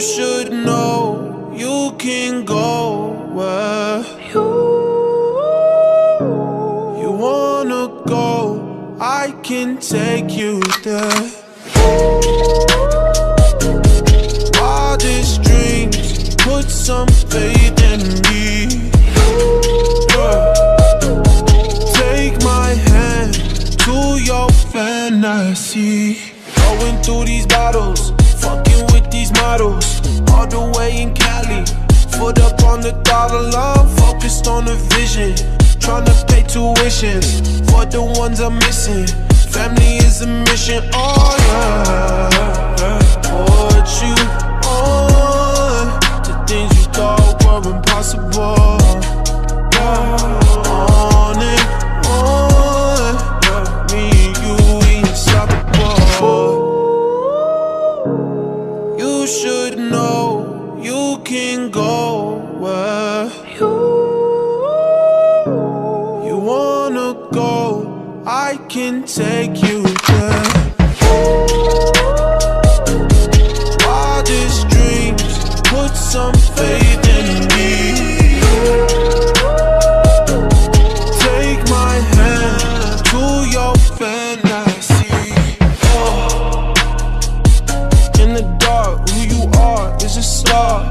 should know you can go where you wanna go. I can take you there. Wildest dreams, put some faith in me. Take my hand to your fantasy. Going through these battles, fucking with these models, all the way in Cali. Foot up on the dollar line, focused on the vision. Tryna pay tuition for the ones I'm missing. Family is a mission, oh yeah. Put you on to things you thought were impossible. On and on, me and you inseparable. You should know you can go where you wanna go. I can take you there. Wildest dreams, put some faith in me. Take my hand to your fantasy. Oh. In the dark, who you are is a star.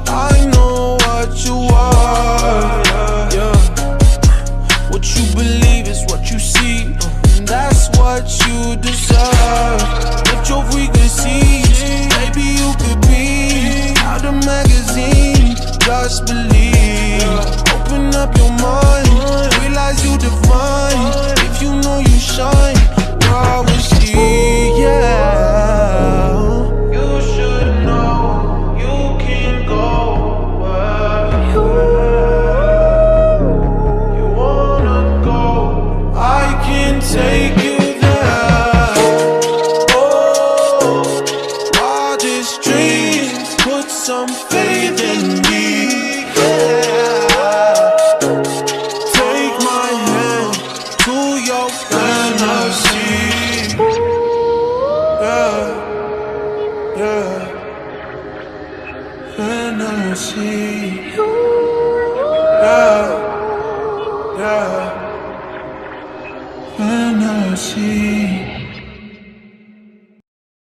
I know what you are, yeah. What you believe is what you see, and that's what you deserve. Lift your frequencies, maybe you could be out of magazine. Just believe, open up your mind, realize you divine. If you know you shine, I will see, yeah. You should know you can go where you wanna go. I can take you there. Oh, wildest dreams, put some faith in me. Yeah. Take my hand to your fantasy. Yeah, yeah. Fantasy. Yeah, yeah. Fantasy.